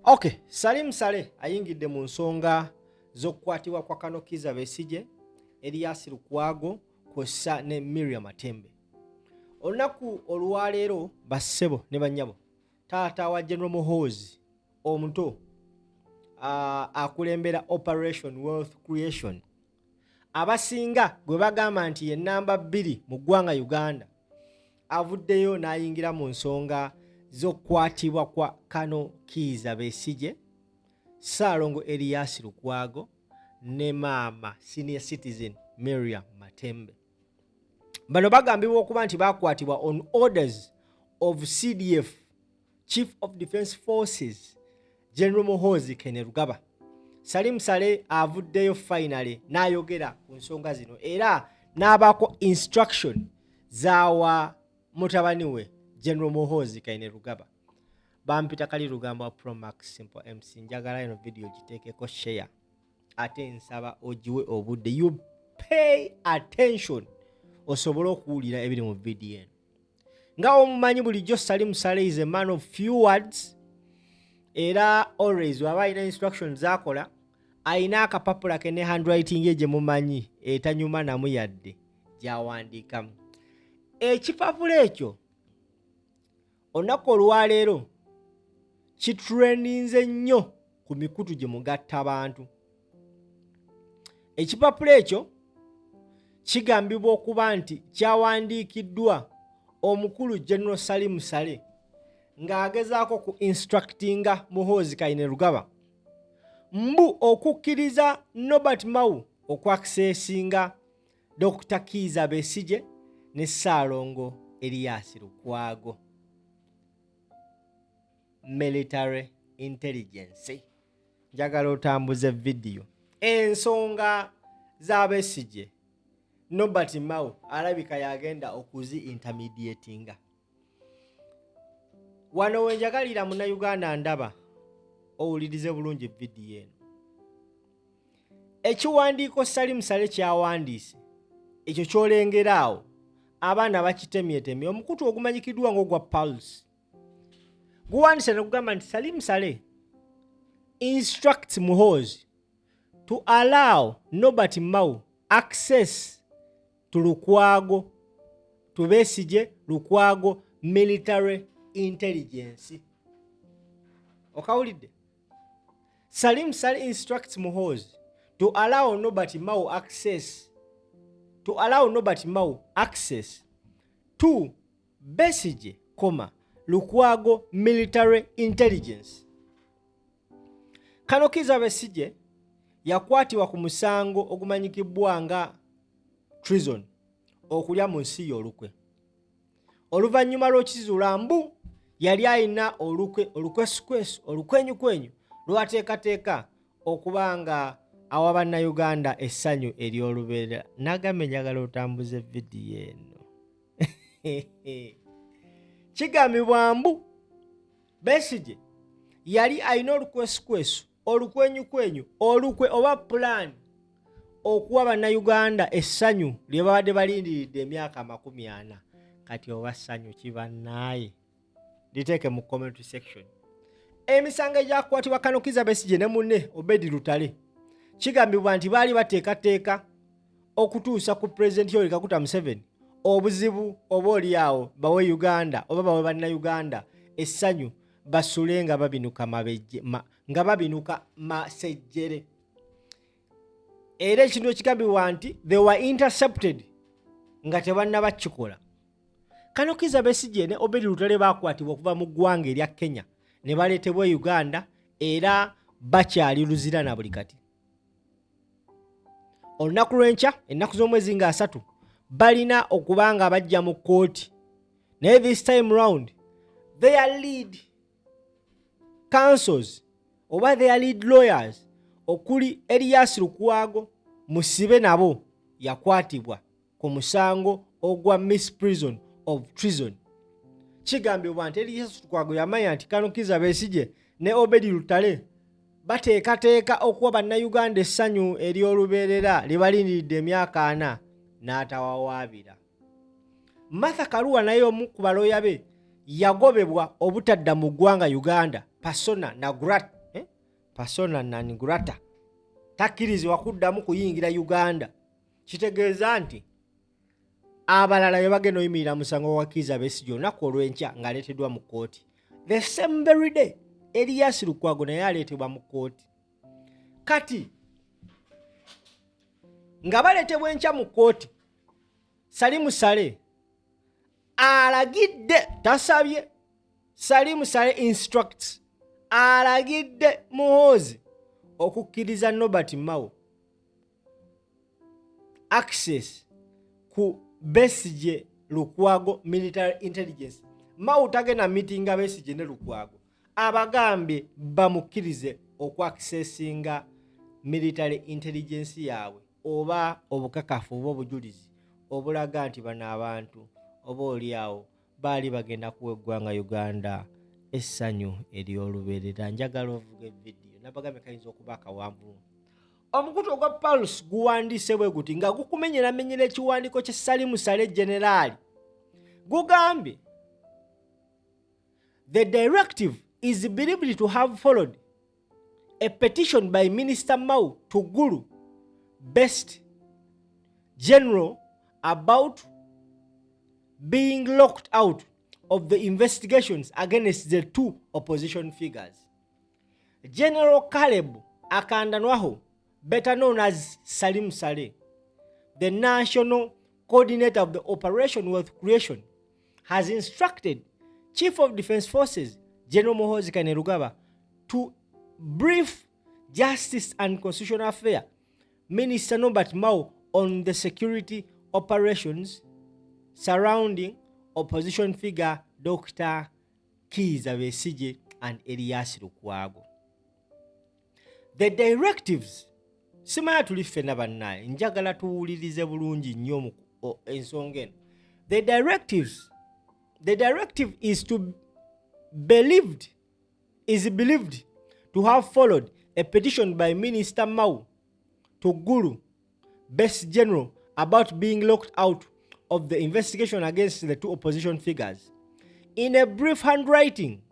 Okay, Salim Saleh ayingidde mu nsonga z'okukwatibwa kwa Kano Kizza Besigye, Elias Lukwago kw'ossa ne Miriam Matembe. Olunaku olwaleero bassebo ne bannyabo, taata wa General Muhoozi omuto akulembera Operation Wealth Creation, abasinga gwe bagamba nti ye namba 2 mu ggwanga Uganda, avuddeyo n'ayingira mu nsonga z'okukwatibwa kwa Kano Kizza Besigye, Ssaalongo Elias Lukwago ne maama senior citizen Miriam Matembe. Bano bagambibwa okuba nti bakwatibwa on orders of CDF Chief of Defence Forces General Muhoozi Kainerugaba. Salim Saleh avuddeyo finally n'ayogera ku nsonga zino era n'abaako instruction z'awa mutabani we General Muhoozi Kainerugaba. Bampita kali Lugamba Pro Max Simple MC, njagala eno video giteekeko share ate nsaba ogiwe obudde, you pay attention osobole okuwulira ebiri mu video eno. Nga omumanyi bulijjo Salim Saleh is a man of few words, era always waba alina instructions z'akola alina akapapula ke ne handwriting ye gye mumanyi etanyuma namu yadde gy'awandiikamu. Ekipapula ekyo olunaku olwaleero kitrendinze nnyo ku mikutu gye mugatta abantu. Ekipapula ekyo kigambibwa okuba nti kyawandiikiddwa omukulu General Salim Saleh ng'agezaako ku instructinga Muhoozi Kainerugaba mbu okukkiriza Nobert Mao okwakisesinga Dr. Kizza Besigye ne Ssaalongo Elias Lukwago. Military intelligence. Njagala otambuze video. Ensonga za Besigye Nobert Mao alabika yagenda okuzi intermediatinga. Wano wenjagalira muna Uganda ndaba owulirize bulungi video eno. Ekiwandiiko Salim Saleh kyawandiise ekyo kyolengeraawo abaana bakitemyetemye omukutu ogumanyikiddwa ng'ogwa Pulse. Guwandiise ne gugamba nti Salim Saleh instructs Muhoozi to allow Nobert Mao access to Lukwago, to Besigye Lukwago military intelligence. Okawulidde? Salim Saleh instructs Muhoozi to allow Nobert Mao access to Besigye, Lukwago military intelligence. Kano Kizza Besigye yakwatibwa ku musango ogumanyikibwa nga treason, okulya mu nsi y'olukwe. Oluvannyuma lw'okizuula mbu yali alina olukwesikwesu olukwenyukwenyu lwateekateeka okuba nga awa bannayuganda essanyu ery'olubeerera. Nagambe njagala otambuze vidiyo eno. Kigambibwa mbu Besigye yali alina olukwesikwesu olukwenyukwenyu olukwe oba plan okuwa bannayuganda essanyu lye babadde balindiridde emyaka 40. Kati oba ssanyu kibannaaye liteeke mu comment section. Emisango egyakwatibwa Kano Kizza Besigye ne munne Obedi Lutale kigambibwa nti baali bateekateeka okutuusa ku President Yoweri Kaguta Museveni obuzibu oba oliawo bawe Uganda oba bawe bannayuganda essanyu basule nga babinuka masejjere. Era ekintu ekigambibwa nti they were intercepted nga tebannaba kikola. Kano Kizza Besigye ne Obedi Lutale bakwatibwa okuva mu ggwanga erya Kenya ne baleetebwa Uganda era bakyali luzira na buli kati. Olunaku lw'enkya ennaku z'omwezi nga 3 balina okuba nga bajja mu kkooti, naye this time round their lead counsels oba their lead lawyers okuli Elias Lukwago musibe nabo yakwatibwa ku musango ogwa misprision of treason. Kigambibwa nti Elias Lukwago yamanya nti Kano Kizza Besigye ne Obedi Lutale bateekateeka okuwa bannayuganda essanyu ery'olubeerera lye balindiridde emyaka 4 n'atawawaabira. Martha Karua naye omu ku balooya be yagobebwa obutadda mu ggwanga Uganda persona non grata takkirizibwa kuddamu kuyingira Uganda. Kitegeeza nti abalala bye bagenda oyimirira musango wa Kizza Besigye olunaku olw'enkya ng'aleeteddwa mu kkooti. The same very day Erias Lukwago naye aleetebwa mu kkooti. Kati nga baleetebwa enkya mu kkooti, Salim Saleh alagidde, tasabye, Salim Saleh instructs, alagidde Muhoozi okukkiriza Nobert Mao access ku Besigye Lukwago military intelligence. Mao tagenda meetinga Besigye ne Lukwago, abagambye bamukkirize okwaccessinga military intelligence yaabwe oba obukakafu oba obujulizi obulaga nti bano abantu oba oliawo baali bagenda kuwa eggwanga Uganda essanyu ery'olubeerera. Njagala ovuga evidiyo nabagambye kayinza okuba akawanvu. Omukutu ogwa Pulse guwandiise bwe guti nga gukumenyeramenyera ekiwandiiko kya Salim Saleh Generali. Gugambye the directive is believed to have followed a petition by Minister Mao to Guru Best General about being locked out of the investigations against the two opposition figures. General Caleb Akandanwaho, better known as Salim Saleh, the national coordinator of the Operation Wealth Creation, has instructed Chief of Defense Forces General Muhoozi to brief Justice and Constitutional Affairs Minister Nobert Mao on the security operations surrounding opposition figure Dr. Kizza Besigye and Erias Lukwago. The directives, simaya tuli ffenna bannaye, njagala tuwulirize bulungi nnyo ensonga eno. The directive is believed to have followed a petition by Minister Mao to Guru Best General about being locked out of the investigation against the two opposition figures. In a brief handwritten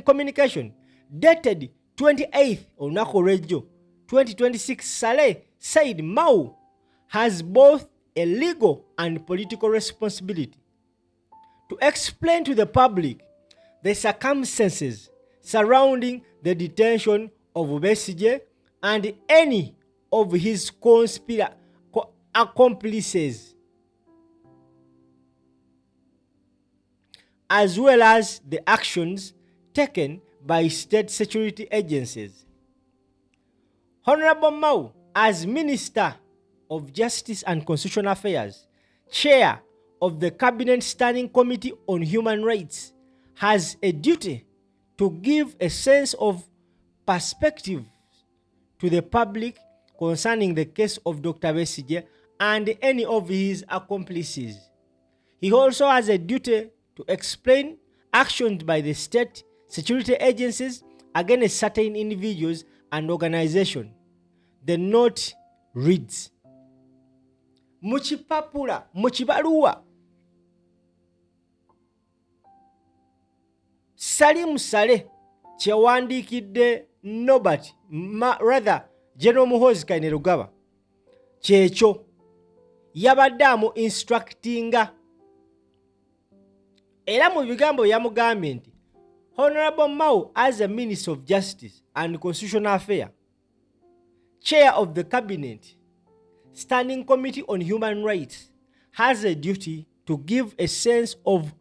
communication dated 28th olunaku olw'ejjo 2026, Saleh said Mao has both a legal and political responsibility to explain to the public the circumstances surrounding the detention of Besigye and any of his accomplices, as well as the actions taken by state security agencies. Honorable Mao, as Minister of Justice and Constitutional Affairs, Chair of the Cabinet Standing Committee on Human Rights, has a duty to give a sense of perspective to the public concerning the case of Dr. Besigye and any of his accomplices. He also has a duty to explain actions by the state security agencies against certain individuals and organizations. The note reads, Muchipapula, Muchibaluwa, Salim Saleh kyewandikidde General Muhoozi Kainerugaba kyekyo yabadde amu instructinga, era mu bigambo yamugambye nti Honorable Mao, as a Minister of Justice and Constitutional Affairs, Chair of the Cabinet Standing Committee on Human Rights, has a duty to give a sense of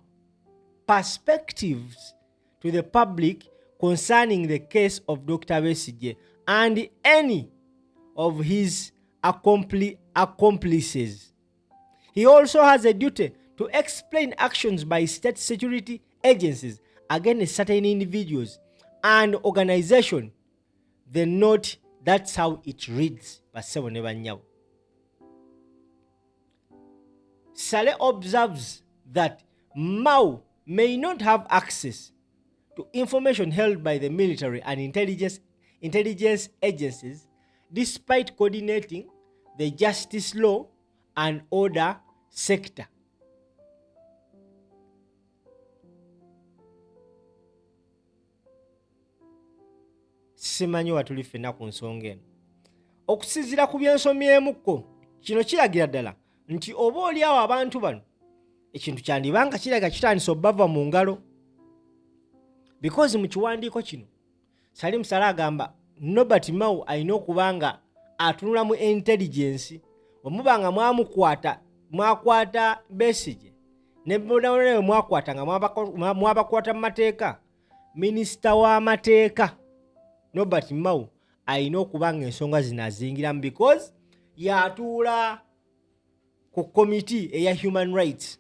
perspectives to the public concerning the case of Dr. Besigye and any of his accomplices. He also has a duty to explain actions by state security agencies against certain individuals and organizations. The note, that's how it reads. Saleh observes that Mao may not have access to information held by the military and intelligence agencies, despite coordinating the justice, law and order sector. simanyi watuli ffenna ku nsonga eno. Okusinziira ku byensomyemukko, kino kiragira ddala nti oba oliawo abantu bano ekintu kyandibanga kiraga kitandisa obbava mu ngalo. Because mu kiwandiiko kino Salim Saleh agamba Nobert Mao alina okubanga atunula mu intelligence, omubanga mwakwata Besigye ne bonawe mwakwata nga mwabakwata mu mateeka, minisita w'amateeka Nobert Mao alina okubanga ensonga zino azingiramu, because yatuula ku committee eya human rights.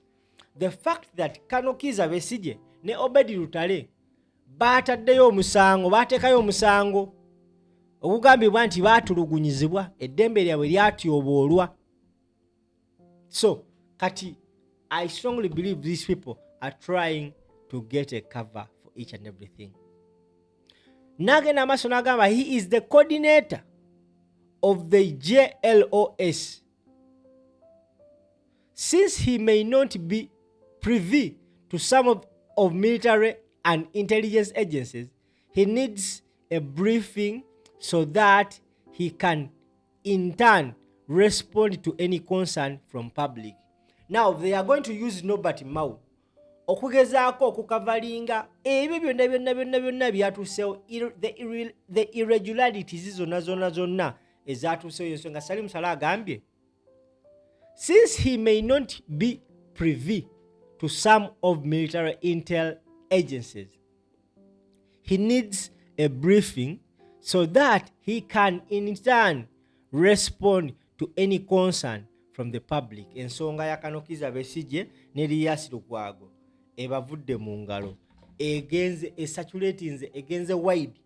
The fact that Kano Kizza Besigye ne Obedi Lutale baataddeyo omusango, baateekayo omusango okugambibwa nti baatulugunyizibwa, eddembe lyabwe lyatyoboolwa. So kati I strongly believe these people are trying to get a cover for each and everything. N'agenda amaaso n'agamba he is the coordinator of the JLOS. Since he may not be privy to some of military and intelligence agencies, he needs a briefing so that he can in turn respond to any concern from public. Now they are going to use Nobert Mao okugezaako okukavalinga ebyo byonna byatuusewo, the irregularities zonna ezatuusewo ensonga. Salim Saleh agambye since he may not be privy to some of military intel agencies, he needs a briefing so that he can in turn respond to any concern from the public. Ensonga ya Kano Kizza Besigye ne Lukwago ebavudde mu ngalo, egenze esaturatinze, egenze wide.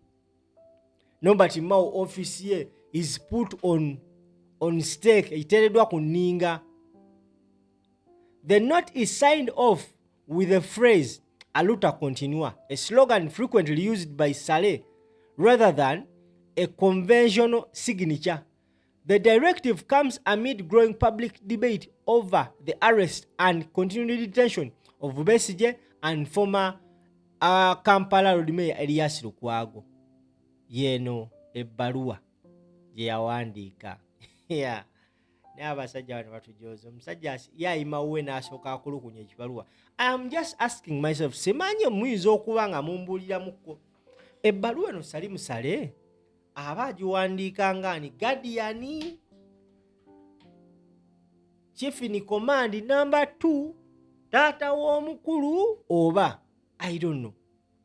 Nobert Mao office ye is put on stake, eteereddwa ku nninga. The note is signed off with the phrase "Aluta continua," a slogan frequently used by Saleh rather than a conventional signature. The directive comes amid growing public debate over the arrest and continued detention of Besigye and former Kampala Road Mayor Lukwago. Yeno ebbaluwa gye yawandiika. Yeah. N'abasajja bano batujoza omusajja yayimawe n'asooka akulukunya ekibaluwa. I am just asking myself, simanyi muyinza okuba nga mumbuuliramuko ebbaluwa eno Salim Saleh aba agiwandiika ng'ani Guardian Chief in Command number 2 taata w'omukulu oba I don't know.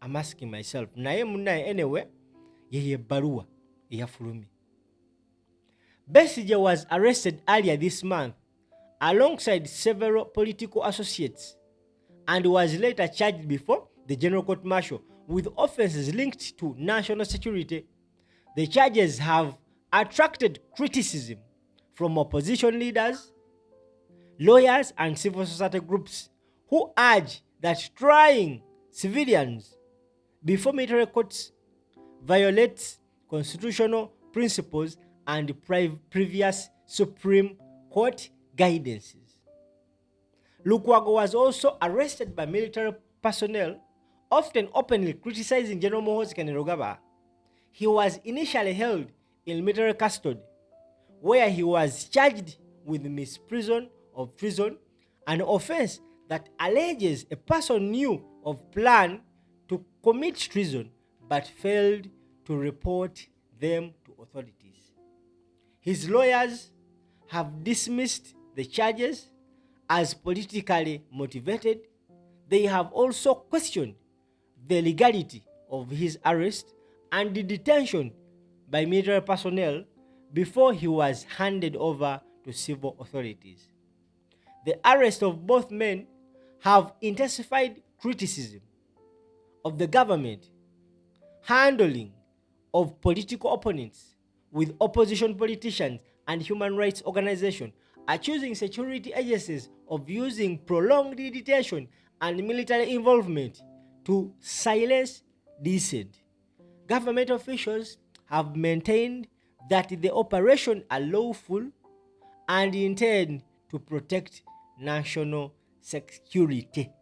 I'm asking myself. Naye munnaye anyway ye ebbaluwa eyafulumye. Besigye was arrested earlier this month alongside several political associates and was later charged before the General Court Martial with offenses linked to national security. The charges have attracted criticism from opposition leaders, lawyers, and civil society groups who urge that trying civilians before military courts violates constitutional principles and previous Supreme Court guidances. Lukwago was also arrested by military personnel, often openly criticizing General Muhoozi. He was initially held in military custody, where he was charged with misprision of treason, an offense that alleges a person knew of plan to commit treason but failed to report them to authorities. His lawyers have dismissed the charges as politically motivated. They have also questioned the legality of his arrest and the detention by military personnel before he was handed over to civil authorities. The arrest of both men have intensified criticism of the government handling of political opponents, with opposition politicians and human rights organizations accusing security agencies of using prolonged detention and military involvement to silence dissent. Government officials have maintained that the operation are lawful and intend to protect national security.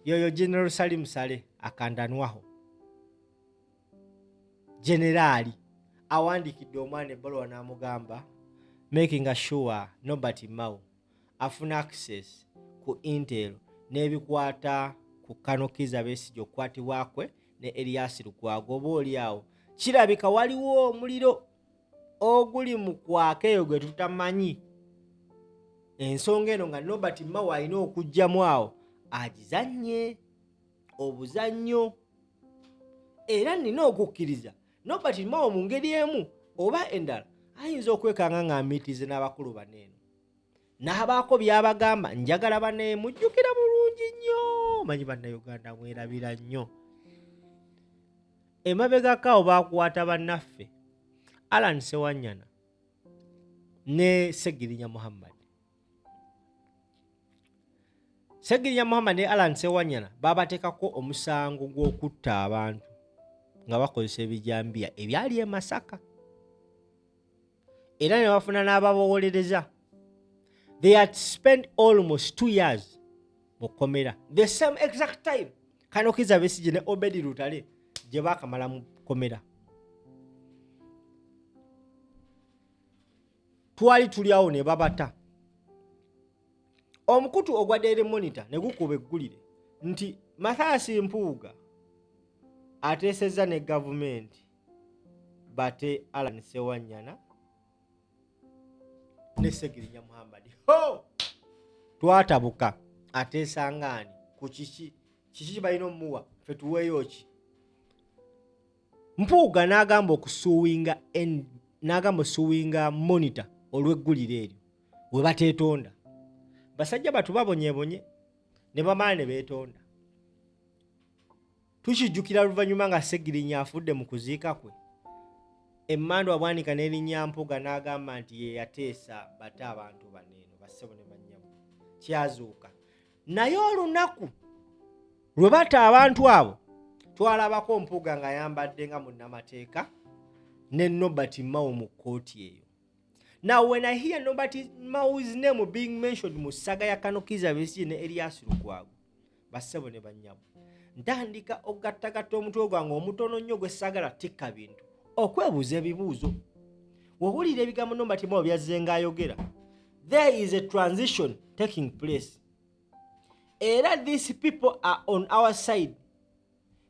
Yoyo General Salim Saleh akandanwaho. generali awandikidde omwana ebbaluwa n'amugamba making sure Nobert Mao afuna access ku Intel n'ebikwata ku Kanokiza Besigye okukwatibwakwe ne Elias Lukwago. Oba oli awo kirabika waliwo omuliro oguli mu kwaka eyo gwe tutamanyi. Ensonga eno nga Nobert Mao alina okujjamu awo agizannye obuzannyo. Era nina okukkiriza Nobert Mao mu ngeri emu oba endala ayinza okwekanga ng'amiitize n'abakulu baneeno n'abaako by'abagamba njagala baneemujjukira bulungi nnyo. Manyi bannayuganda mwerabira nnyo. Emabegakaawo baakwata bannaffe Alan Sewanyana ne Segirinya Muhammad. Segirinya Muhammad ne Alan Sewanyana baabateekako omusango gw'okutta abantu nga bakozesa ebijambiya ebyali e Masaka. Era ne bafuna n'ababawolereza. They had spent almost 2 years mu kkomera. The same exact time Kanokiza Besigye ne Obedi Lutale gye baakamala mu kkomera. Twali tuli awo ne babata. Omukutu ogwa Daily Monitor ne gukuba eggulire nti Mathias Mpuuga ateesezza ne gavumenti bate Alan Sewanyana ne Segirinya Muhammad. Twatabuka ateesa ngaani ku kiki balina omuwa ffe tuweeyo ki. Mpuuga n'agamba osuwinga Monitor olw'eggulire eryo we bateetonda. Basajja batu babonyebonye ne bamala ne beetonda. Tukijjukira luvannyuma nga Segirinya afudde mu kuziika kwe. Emmandwa bwanika n'erinnya Mpuuga n'agamba nti ye yateesa bate abantu baneeno bassebo ne bannyamu. Kyazuuka. Naye olunaku lwe bata abantu abo twalabako Mpuuga ng'ayambadde nga munnamateeka ne Nobert Mao mu kkooti eyo. Now when I hear Nobert Mao's name being mentioned mu ssaga ya Kanokiza Besigye ne Elias Lukwago bassebo ne bannyamu, ntandika okugattagatta omutwe gwange omutono nnyo gwe saagala tikka bintu okwebuuza ebibuuzo. Wowulira ebigambo Nobert Mao byazze ng'ayogera, there is a transition taking place. Era these people are on our side.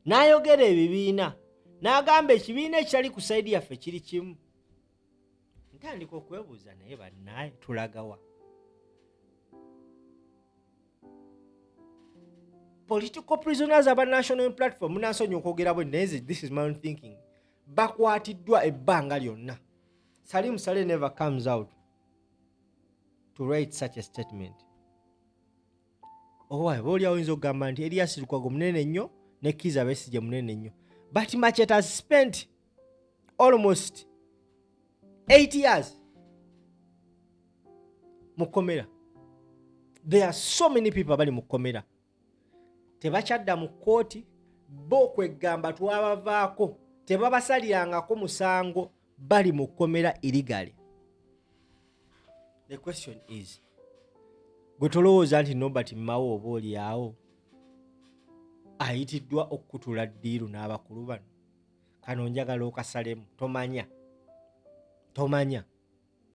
N'ayogera ebibiina n'agamba ekibiina ekyali ku sayidi yaffe kiri kimu. Ntandika okwebuuza naye bannaye tulagawa. Political prisoners aba national platform munansonyi okwogera bwe naye this is my own thinking. Bakwatiddwa ebbanga lyonna. Salim Saleh never comes out to write such a statement. Owaye booli awinza okugamba nti Elias Lukwago munene nnyo ne Kiza Besigye munene nnyo. But Machete has spent almost 8 years mu kkomera. There are so many people abali mu kkomera. Tebakyadda mu kkooti bo kwegamba twabavaako tebabasalirangako musango bali mu kkomera illegally. The question is, gwe tolowooza nti Nobert Mao oba oli awo ayitiddwa okukutula ddiiru n'abakulu bano? Kano njagala okasalemu. Tomanya